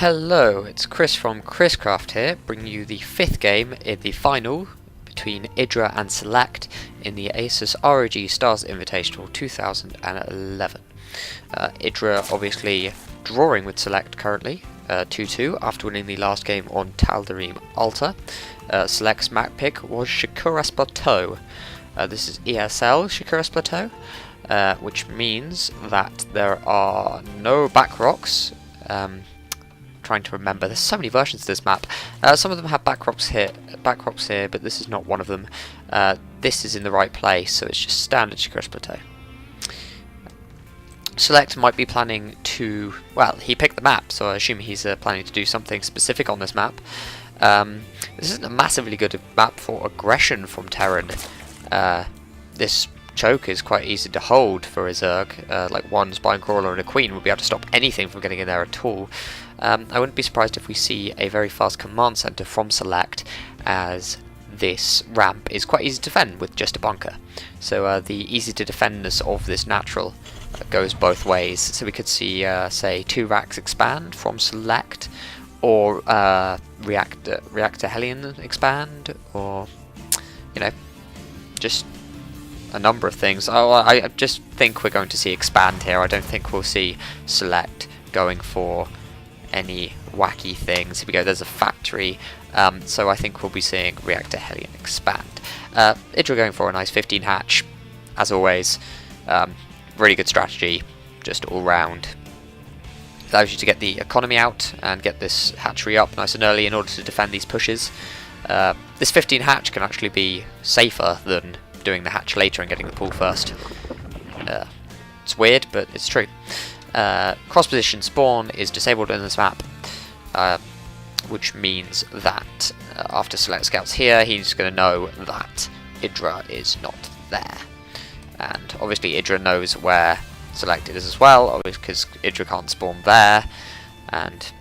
Hello, it's Chris from Chrscraft here, bringing you the 5th game in the final between IdrA and SeleCT in the ASUS ROG Stars Invitational 2011. IdrA obviously drawing with SeleCT currently, 2-2, after winning the last game on Tal'Darim Altar. SeleCT's map pick was Chrscraft Plateau. This is ESL Chrscraft Plateau, which means that there are no back rocks. Trying to remember, there's so many versions of this map. Some of them have back rocks here, but this is not one of them. This is in the right place, so it's just standard Chrscraft Plateau. SeleCT might be planning to, well, he picked the map, so I assume he's planning to do something specific on this map. This isn't a massively good map for aggression from Terran. This choke is quite easy to hold for a Zerg, like one Spine Crawler and a Queen would be able to stop anything from getting in there at all. I wouldn't be surprised if we see a very fast command center from SeleCT, as this ramp is quite easy to defend with just a bunker. So the easy to defendness of this natural goes both ways. So we could see, say, 2 racks expand from SeleCT, or reactor Hellion expand, or, you know, just a number of things. I just think we're going to see expand here. I don't think we'll see SeleCT going for any wacky things. Here we go, there's a factory, so I think we'll be seeing reactor Hellion expand. IdrA going for a nice 15 hatch, as always. Really good strategy, just all round. Allows you to get the economy out and get this hatchery up nice and early in order to defend these pushes. This 15 hatch can actually be safer than doing the hatch later and getting the pool first. It's weird, but it's true. Cross position spawn is disabled in this map, which means that after SeleCT scouts here, he's going to know that IdrA is not there. And obviously IdrA knows where SeleCT is as well, obviously because IdrA can't spawn there, and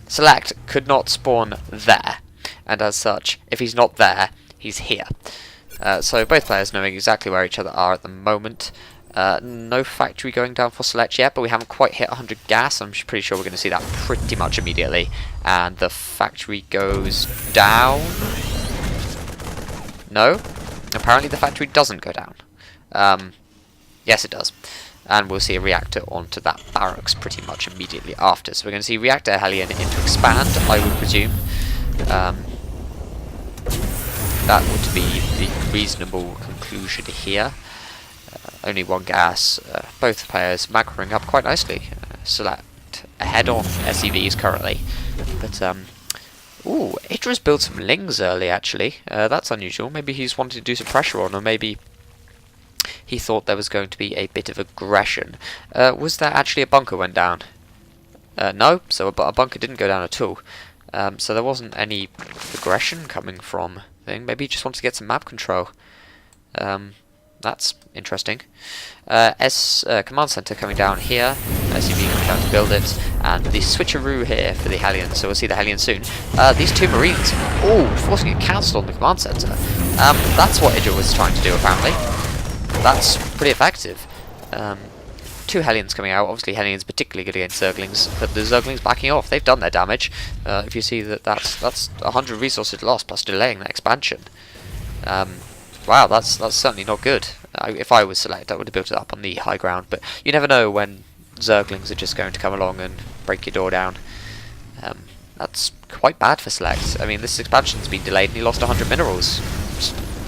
SeleCT could not spawn there, and as such, if he's not there, he's here. So both players knowing exactly where each other are at the moment. No factory going down for SeleCT yet, but we haven't quite hit 100 gas. I'm pretty sure we're going to see that pretty much immediately. And the factory goes down. No, apparently the factory doesn't go down. Yes, it does. And we'll see a reactor onto that barracks pretty much immediately after. So we're going to see reactor Hellion into expand, I would presume. That would be the reasonable conclusion here. Only one gas, both players macroing up quite nicely. SeleCT ahead on SCVs currently. But, ooh, IdrA's built some Lings early actually. That's unusual. Maybe he's wanted to do some pressure on, or maybe he thought there was going to be a bit of aggression. Was there actually a bunker went down? No, so a bunker didn't go down at all. So there wasn't any aggression coming from thing. Maybe he just wanted to get some map control. That's interesting. Command center coming down here. SUV coming down to build it, and the switcheroo here for the Hellion. So we'll see the Hellion soon. These 2 Marines, forcing a cancel on the command center. That's what IdrA was trying to do apparently. That's pretty effective. 2 Hellions coming out. Obviously Hellions particularly good against Zerglings, but the Zerglings backing off. They've done their damage. If you see that's 100 resources lost plus delaying that expansion. Wow, that's certainly not good. If I was SeleCT, I would have built it up on the high ground, but you never know when Zerglings are just going to come along and break your door down. That's quite bad for SeleCT. I mean, this expansion's been delayed and he lost 100 minerals.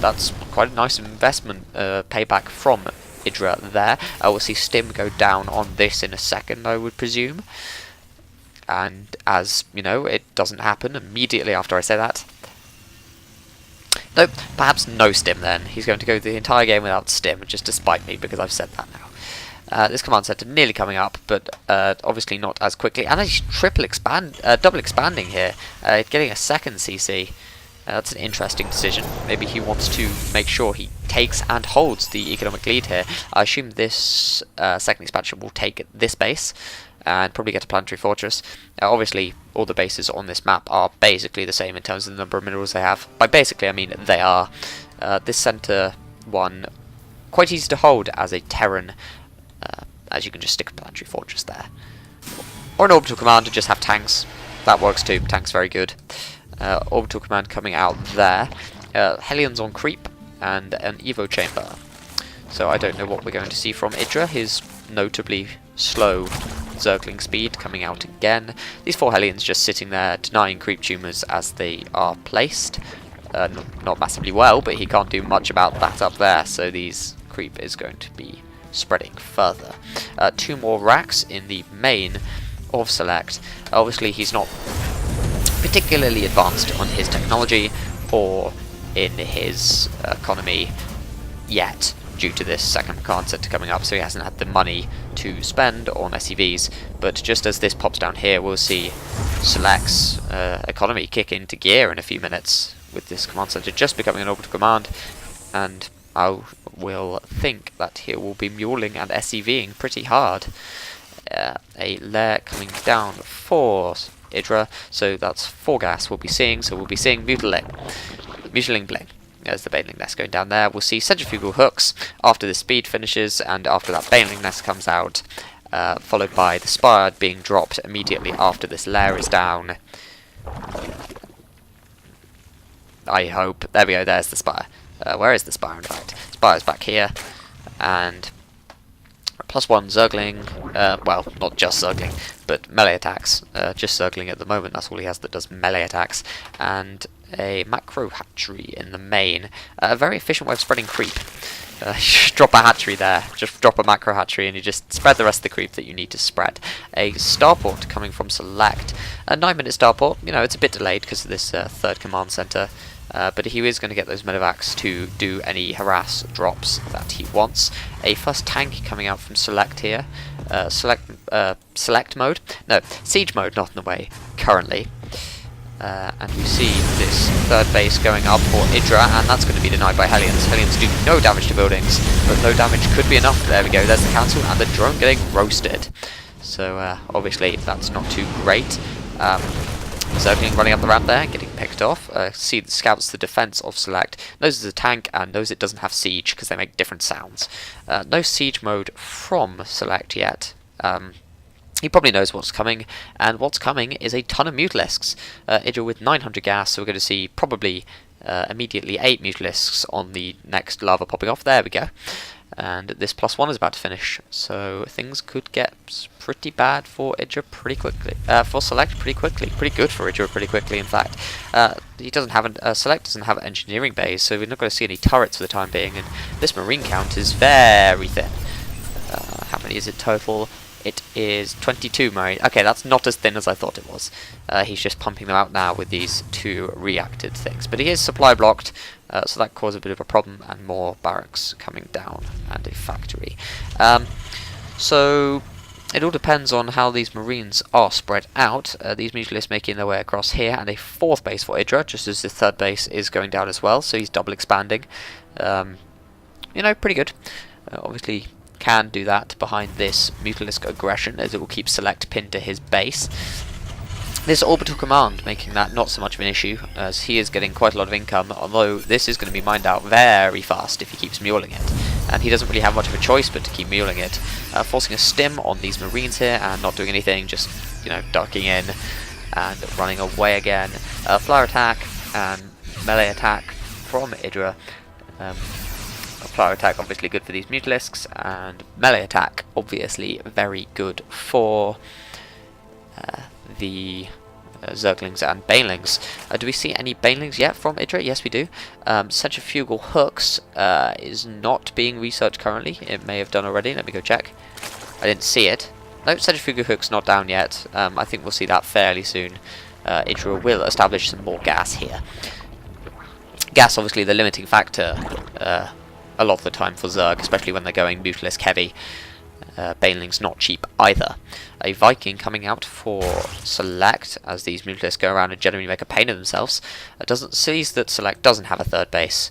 That's quite a nice investment payback from IdrA there. We'll see Stim go down on this in a second, I would presume. And as, you know, it doesn't happen immediately after I say that. Nope, perhaps no Stim then. He's going to go the entire game without Stim, just to spite me because I've said that now. This command center nearly coming up, but obviously not as quickly. And he's double expanding here, getting a second CC. That's an interesting decision. Maybe he wants to make sure he takes and holds the economic lead here. I assume this second expansion will take this base and probably get a planetary fortress. Obviously, all the bases on this map are basically the same in terms of the number of minerals they have. By basically, I mean they are. This center one, quite easy to hold as a Terran, as you can just stick a planetary fortress there. Or an orbital command to just have tanks. That works too. Tanks very good. Orbital command coming out there. Hellions on creep and an Evo chamber. So I don't know what we're going to see from IdrA. His notably slow Zergling speed coming out again. These 4 Hellions just sitting there denying creep tumors as they are placed. Not massively well, but he can't do much about that up there, so these creep is going to be spreading further. 2 more racks in the main of Select. Obviously he's not particularly advanced on his technology or in his economy yet, due to this second command center coming up, so he hasn't had the money to spend on SCVs. But just as this pops down here, we'll see Select's economy kick into gear in a few minutes with this command center just becoming an orbital command, and I will think that he will be muling and SCVing pretty hard. A lair coming down for IdrA, so that's 4 gas we'll be seeing, so we'll be seeing Mutiling Bling. There's the Baneling Nest going down there. We'll see centrifugal hooks after the speed finishes, and after that Baneling Nest comes out, followed by the Spire being dropped immediately after this lair is down. I hope. There we go, there's the Spire. Where is the Spire, in fact? Spire's back here, and +1 Zergling, well, not just Zergling, but melee attacks. Just Zergling at the moment, that's all he has that does melee attacks. And a macro hatchery in the main. A very efficient way of spreading creep. Just drop a hatchery there, just drop a macro hatchery and you just spread the rest of the creep that you need to spread. A starport coming from Select. A 9-minute starport, you know, it's a bit delayed because of this 3rd command center. But he is going to get those medevacs to do any harass drops that he wants. A first tank coming out from Select here. Select mode? No, siege mode not in the way currently. And we see this 3rd base going up for IdrA, and that's going to be denied by Hellions. Hellions do no damage to buildings, but no damage could be enough. There we go, there's the cancel, and the drone getting roasted. So obviously that's not too great. Zergling running up the ramp there, getting picked off. See the scouts the defense of Select. Knows it's a tank and knows it doesn't have siege because they make different sounds. No siege mode from Select yet. He probably knows what's coming, and what's coming is a ton of Mutalisks. IdrA with 900 gas, so we're going to see probably immediately 8 Mutalisks on the next lava popping off. There we go. And this +1 is about to finish, so things could get pretty bad for IdrA pretty quickly. For Select pretty quickly. Pretty good for IdrA pretty quickly, in fact. He doesn't have Select doesn't have engineering bays, so we're not going to see any turrets for the time being, and this marine count is very thin. How many is it total? It is 22 marine. Okay, that's not as thin as I thought it was. He's just pumping them out now with these 2 reacted things. But he is supply blocked, so that caused a bit of a problem, and more barracks coming down, and a factory. So it all depends on how these marines are spread out. These Mutalisks making their way across here, and a 4th base for IdrA, just as the 3rd base is going down as well, so he's double expanding. You know, pretty good. Obviously can do that behind this Mutalisk aggression, as it will keep Select pinned to his base. This orbital command making that not so much of an issue, as he is getting quite a lot of income, although this is going to be mined out very fast if he keeps muling it. And he doesn't really have much of a choice but to keep muling it. Forcing a stim on these marines here and not doing anything, just, you know, ducking in and running away again. Flyer attack and melee attack from IdrA. Flyer attack obviously good for these Mutalisks, and melee attack obviously very good for the Zerglings and Banelings. Do we see any Banelings yet from IdrA? Yes, we do. Centrifugal hooks is not being researched currently. It may have done already. Let me go check. I didn't see it. No, centrifugal hooks not down yet. I think we'll see that fairly soon. IdrA will establish some more gas here. Gas obviously the limiting factor a lot of the time for Zerg, especially when they're going Mutalisk heavy. Baneling's not cheap either. A Viking coming out for Select, as these Mutalisks go around and generally make a pain of themselves. Sees that Select doesn't have a 3rd base,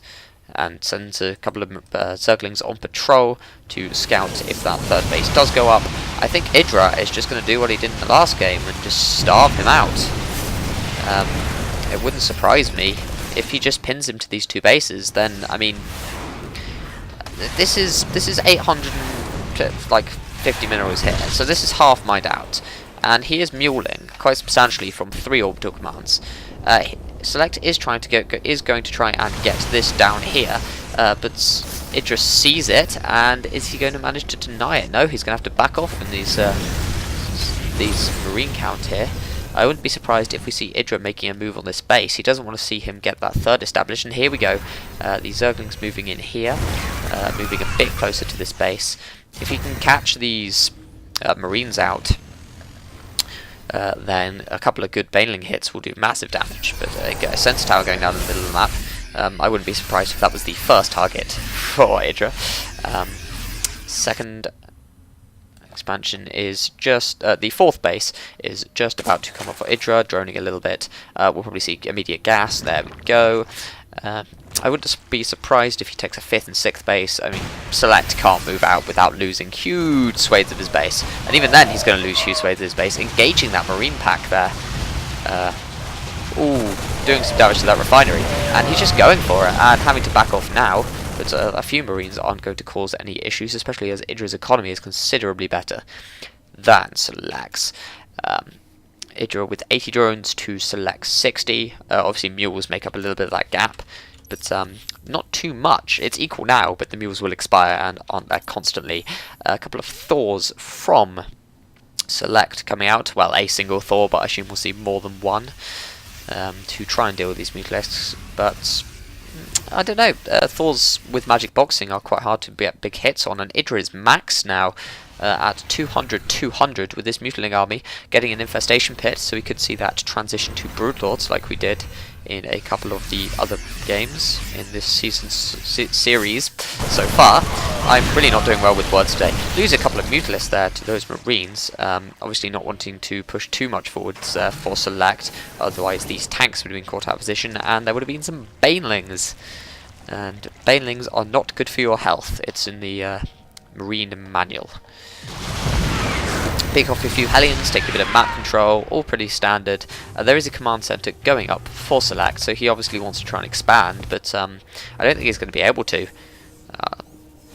and sends a couple of Zerglings on patrol to scout if that 3rd base does go up. I think IdrA is just going to do what he did in the last game and just starve him out. It wouldn't surprise me if he just pins him to these 2 bases. Then, I mean, this is 800 like 50 minerals here, so this is half mined out, and he is muling quite substantially from 3 orbital commands. SeleCT is going to try and get this down here, but IdrA sees it, and is he going to manage to deny it? No, he's going to have to back off in these marine count here. I wouldn't be surprised if we see IdrA making a move on this base. He doesn't want to see him get that 3rd established, and here we go. The Zerglings moving in here, moving a bit closer to this base. If he can catch these marines out, then a couple of good baneling hits will do massive damage. But a sensor tower going down in the middle of the map, I wouldn't be surprised if that was the first target for IdrA. Second expansion is just the 4th base is just about to come up for IdrA, droning a little bit. We'll probably see immediate gas. There we go. I wouldn't be surprised if he takes a 5th and 6th base. I mean, SeleCT can't move out without losing huge swathes of his base, and even then he's going to lose huge swathes of his base. Engaging that marine pack there, doing some damage to that refinery, and he's just going for it and having to back off now. But a few marines aren't going to cause any issues, especially as IdrA's economy is considerably better than SeleCT's. IdrA with 80 drones to SeleCT 60. Obviously mules make up a little bit of that gap, but not too much. It's equal now, but the mules will expire and aren't there constantly. A couple of Thors from SeleCT coming out. Well, a single Thor, but I assume we'll see more than one to try and deal with these mutalisks. But I don't know. Thors with magic boxing are quite hard to get big hits on, and IdrA is max now. At 200 with this mutiling army, getting an infestation pit, so we could see that transition to broodlords like we did in a couple of the other games in this season's series so far. I'm really not doing well with words today. Lose a couple of mutalisks there to those marines, obviously not wanting to push too much forwards for SeleCT, otherwise these tanks would have been caught out of position and there would have been some banelings, and banelings are not good for your health. It's in the marine manual. Pick off a few Hellions, take a bit of map control, all pretty standard. There is a command center going up for SeleCT, so he obviously wants to try and expand, but I don't think he's going to be able to.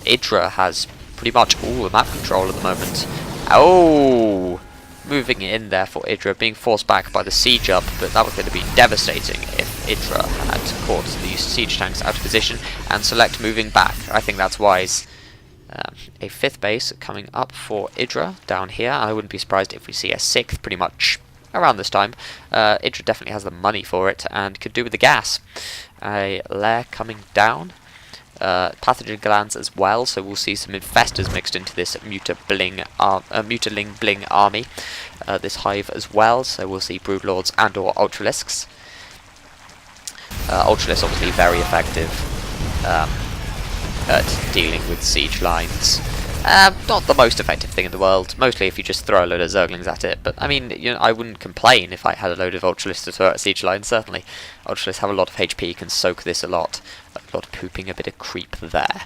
IdrA has pretty much all the map control at the moment. Oh! Moving in there for IdrA, being forced back by the siege up, but that was going to be devastating if IdrA had caught these siege tanks out of position, and SeleCT moving back. I think that's wise. A 5th base coming up for IdrA down here. I wouldn't be surprised if we see a 6th pretty much around this time. IdrA definitely has the money for it and could do with the gas. A lair coming down. Pathogen glands as well, so we'll see some infestors mixed into this mutaling bling army. This hive as well, so we'll see broodlords and or ultralisks. Ultralisks obviously very effective at dealing with siege lines. Not the most effective thing in the world, mostly if you just throw a load of Zerglings at it, but I mean, you know, I wouldn't complain if I had a load of Ultralisks to throw at siege lines, certainly. Ultralisks have a lot of HP, can soak this a lot of pooping, a bit of creep there.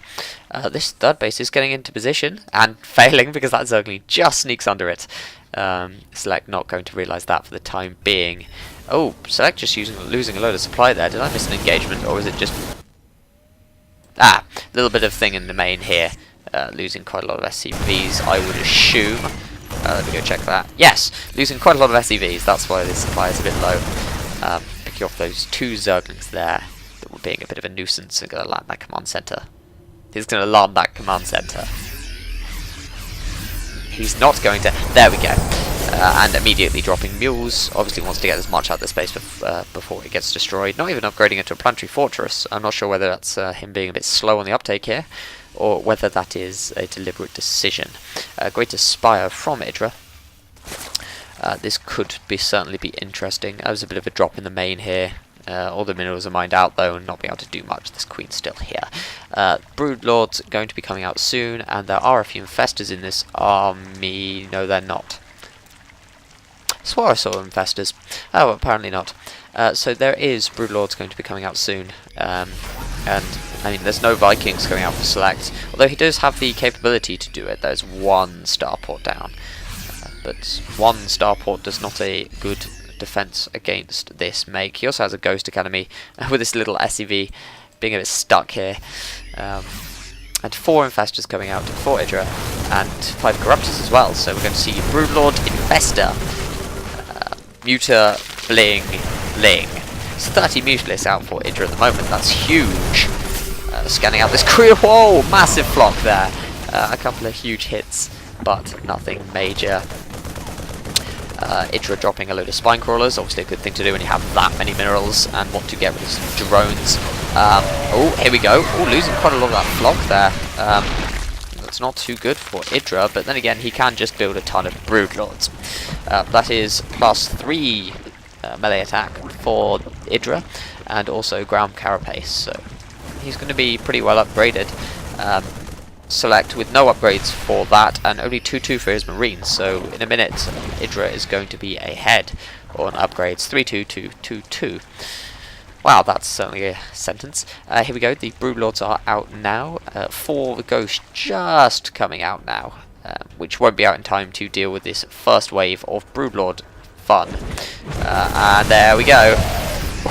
This 3rd base is getting into position, and failing because that Zergling just sneaks under it. SeleCT not going to realise that for the time being. Oh, SeleCT just losing a load of supply there. Did I miss an engagement, or was it just... a little bit of thing in the main here. Losing quite a lot of SCVs, I would assume. Let me go check that. Yes, losing quite a lot of SCVs, that's why the supply is a bit low. Picking off those 2 Zerglings there that were being a bit of a nuisance and going to land that command center. He's going to alarm that command center. He's not going to... There we go. And immediately dropping mules. Obviously wants to get as much out of the space before it gets destroyed. Not even upgrading it to a planetary fortress. I'm not sure whether that's him being a bit slow on the uptake here, or whether that is a deliberate decision. Greater Spire from IdrA. This could certainly be interesting. There's a bit of a drop in the main here. All the minerals are mined out though, and not being able to do much. This queen's still here. Broodlords going to be coming out soon, and there are a few infestors in this army. No, they're not. Swore I saw infestors. Oh, apparently not. So there is broodlords going to be coming out soon, and I mean, there's no Vikings going out for SeleCT, although he does have the capability to do it. There's 1 starport down, but 1 starport does not a good defense against this make. He also has a Ghost Academy with this little SCV being a bit stuck here, and 4 infestors coming out for IdrA, and 5 corruptors as well. So we're going to see Broodlord Infestor Muta, Bling, Ling. It's 30 Mutalisks out for IdrA at the moment. That's huge. Scanning out this career. Whoa, massive flock there. A couple of huge hits, but nothing major. IdrA dropping a load of spine crawlers, obviously a good thing to do when you have that many minerals and want to get rid of some drones. Oh, here we go. Oh, losing quite a lot of that flock there. That's not too good for IdrA, but then again, he can just build a ton of Broodlords. That is +3 melee attack for IdrA, and also ground carapace, so he's going to be pretty well upgraded. SeleCT with no upgrades for that, and only 2-2 for his Marines, so in a minute IdrA is going to be ahead on upgrades. 3-2-2-2-2. Wow, that's certainly a sentence. Here we go, the Broodlords are out now. 4 Ghosts just coming out now, which won't be out in time to deal with this first wave of Broodlord fun. And there we go.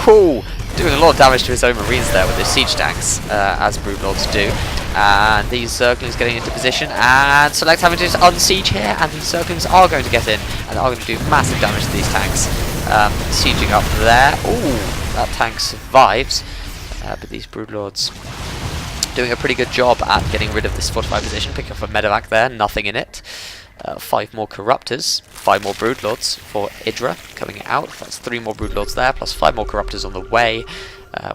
Ooh, doing a lot of damage to his own Marines there with his siege tanks, as Broodlords do. And these Zerglings getting into position, and SeleCT having to unsiege here, and these Zerglings are going to get in, and are going to do massive damage to these tanks. Sieging up there. Ooh, that tank survives, but these Broodlords doing a pretty good job at getting rid of this fortified position. Pick up a medevac there, nothing in it. 5 more Corruptors, 5 more Broodlords for IdrA coming out. That's 3 more Broodlords there, plus 5 more Corruptors on the way,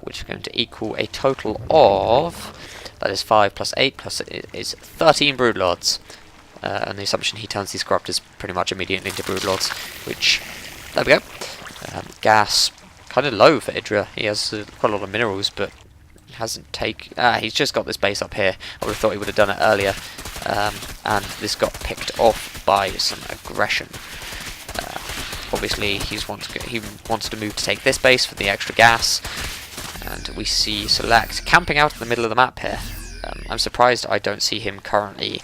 which is going to equal a total of... That is 5 plus 8 plus it is 13 Broodlords. And the assumption he turns these Corruptors pretty much immediately into Broodlords, which, there we go. Gas, kind of low for IdrA. He has quite a lot of minerals, but hasn't he's just got this base up here. I would have thought he would have done it earlier. And this got picked off by some aggression. Obviously, he wants to move to take this base for the extra gas. And we see SeleCT camping out in the middle of the map here. I'm surprised I don't see him currently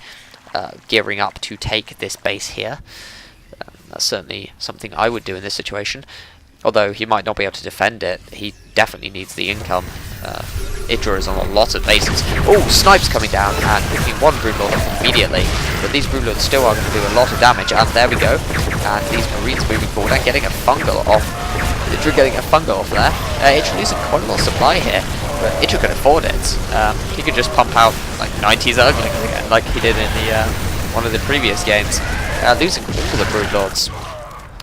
gearing up to take this base here. That's certainly something I would do in this situation. Although he might not be able to defend it, he definitely needs the income. IdrA is on a lot of bases. Oh, snipes coming down and picking one Broodlord off immediately. But these Broodlords still are going to do a lot of damage, and there we go. And these Marines moving forward and getting a fungal off. IdrA getting a fungal off there. IdrA losing quite a lot of supply here, but IdrA can afford it. He could just pump out like 90 Zerglings again, like he did in the one of the previous games. Losing all the Broodlords.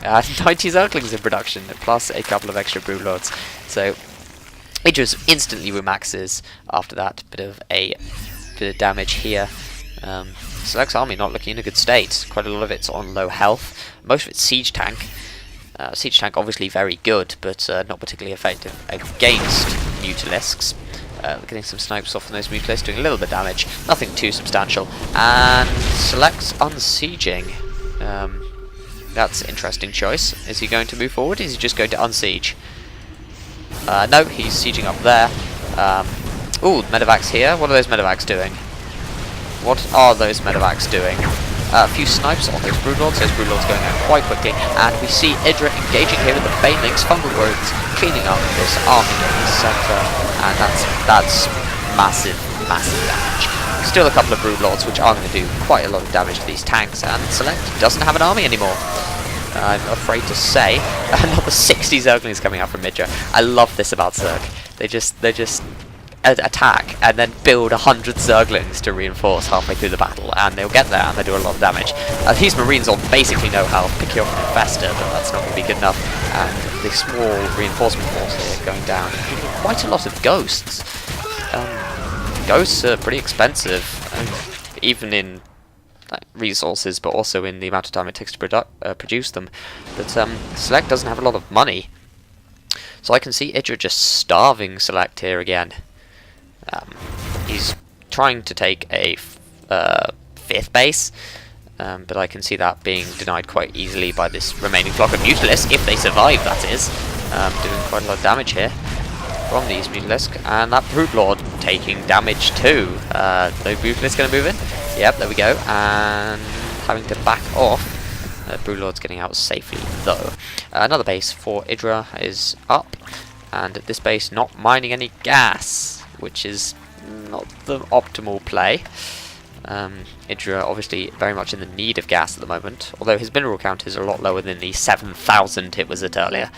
90 Zerglings in production, plus a couple of extra Broodlords. So IdrA's instantly remaxes after that. Bit of damage here. SeleCT's army not looking in a good state. Quite a lot of it's on low health. Most of it's siege tank. Siege tank obviously very good, but not particularly effective against Mutalisks. Getting some snipes off on those Mutalisks, doing a little bit of damage. Nothing too substantial. And SeleCT's unsieging. That's an interesting choice. Is he going to move forward? Is he just going to unsiege? No, he's sieging up there. Ooh, medevacs here. What are those medevacs doing? What are those medevacs doing? A few snipes on those Broodlords. Those Broodlords going out quite quickly. And we see IdrA engaging here with the Banelings, fungal growths, cleaning up this army in the centre. And that's massive, massive damage. Still a couple of Broodlords, which are going to do quite a lot of damage to these tanks, and SeleCT doesn't have an army anymore. I'm afraid to say. Another 60 Zerglings coming out from IdrA. I love this about Zerg. They just attack and then build 100 Zerglings to reinforce halfway through the battle, and they'll get there and they do a lot of damage. These Marines on basically no health, pick you off an Infestor, but that's not going to be good enough. And the small reinforcement force here going down, including quite a lot of Ghosts. Ghosts are pretty expensive, even in resources, but also in the amount of time it takes to produce them. But SeleCT doesn't have a lot of money, so I can see IdrA just starving SeleCT here again. He's trying to take a 5th base, but I can see that being denied quite easily by this remaining flock of Mutalisks, if they survive, that is. Doing quite a lot of damage here from these Mutalisks, and that Broodlord taking damage too. The Mutalisks going to move in? Yep, there we go, and having to back off. Broodlord's getting out safely though. Another base for IdrA is up, and at this base not mining any gas, which is not the optimal play. IdrA obviously very much in the need of gas at the moment, although his mineral count is a lot lower than the 7,000 it was at earlier.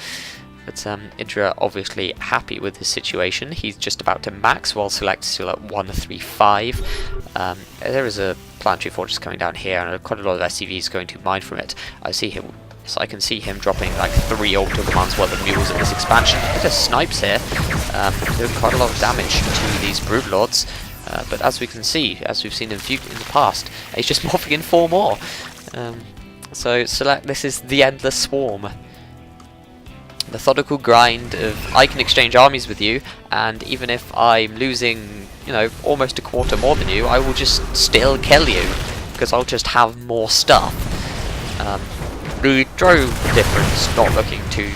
But IdrA obviously happy with his situation. He's just about to max, while SeleCT is still at 135. There is a planetary fortress coming down here, and quite a lot of SCVs going to mine from it. So I can see him dropping like 3 orbital commands worth of mules in this expansion. He just snipes here, doing quite a lot of damage to these broodlords. But as we can see, as we've seen in the past, he's just morphing in 4 more. So SeleCT, this is the endless swarm. Methodical grind of I can exchange armies with you, and even if I'm losing, you know, almost a quarter more than you, I will just still kill you, because I'll just have more stuff. The drone difference not looking too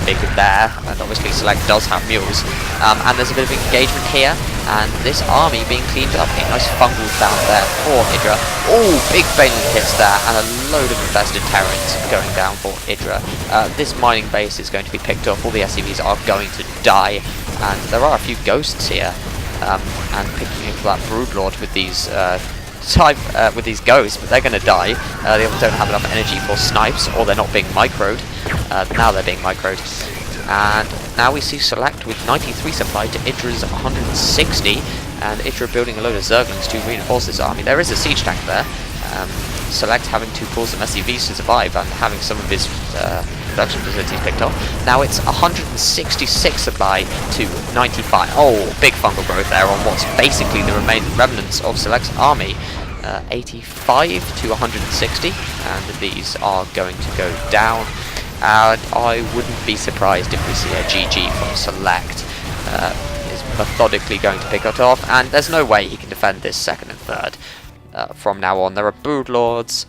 big there, and obviously SeleCT does have mules, and there's a bit of engagement here, and this army being cleaned up. A nice fungal down there for IdrA. Oh, big Baneling hits there, and a load of infested Terrans going down for IdrA. This mining base is going to be picked up. All the SCVs are going to die, and there are a few ghosts here, and picking up that broodlord with these with these ghosts, but they're going to die. They don't have enough energy for snipes, or they're not being microed. Now they're being microed. And now we see SeleCT with 93 supply to IdrA's 160, and IdrA building a load of Zerglings to reinforce this army. There is a siege tank there. SeleCT having to pull some SCVs to survive, and having some of his production facilities picked off. Now it's 166 supply to 95. Oh, big fungal growth there on what's basically the remnants of SeleCT's army. 85 to 160, and these are going to go down. And I wouldn't be surprised if we see a GG from SeleCT. Is methodically going to pick it off, and there's no way he can defend this second and third. From now on, there are broodlords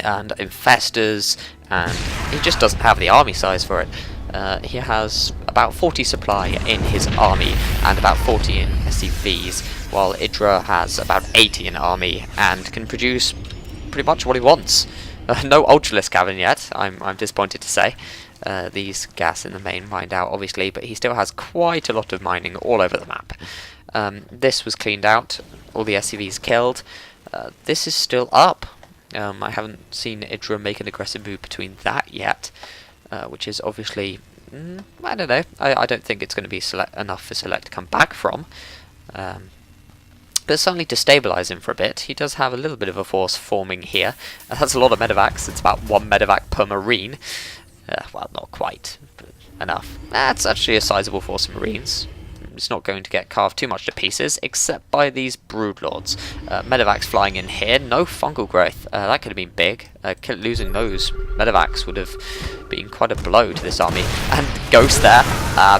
and infestors, and he just doesn't have the army size for it. He has about 40 supply in his army and about 40 in SCVs, while IdrA has about 80 in army and can produce pretty much what he wants. No Ultralisk Cavern yet, I'm disappointed to say. These gas in the main mined out, obviously, but he still has quite a lot of mining all over the map. This was cleaned out, all the SCVs killed. This is still up. I haven't seen IdrA make an aggressive move between that yet, which is obviously, I don't know. I don't think it's going to be enough for SeleCT to come back from. But certainly to stabilise him for a bit. He does have a little bit of a force forming here. That's a lot of medevacs. It's about 1 medevac per marine. Well, not quite, but enough. That's actually a sizable force of marines. It's not going to get carved too much to pieces, except by these broodlords. Medevacs flying in here, no fungal growth. That could have been big. Losing those medevacs would have been quite a blow to this army. And Ghost there,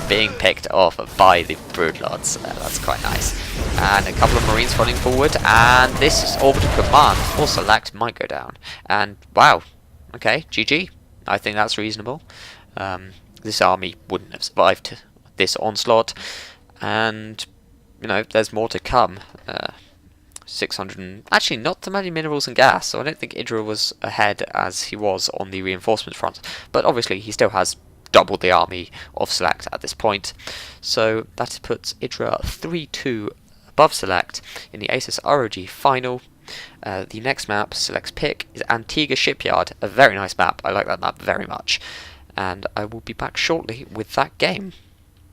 being picked off by the broodlords. That's quite nice. And a couple of marines running forward, and this orbital command for SeleCT might go down. And wow, okay, GG. I think that's reasonable. This army wouldn't have survived this onslaught. And, you know, there's more to come. 600 actually not too many minerals and gas, so I don't think IdrA was ahead as he was on the reinforcement front, but obviously he still has double the army of SeleCT at this point, so that puts IdrA 3-2 above SeleCT in the ASUS ROG final. The next map, SeleCT's pick, is Antigua Shipyard, a very nice map. I like that map very much, and I will be back shortly with that game.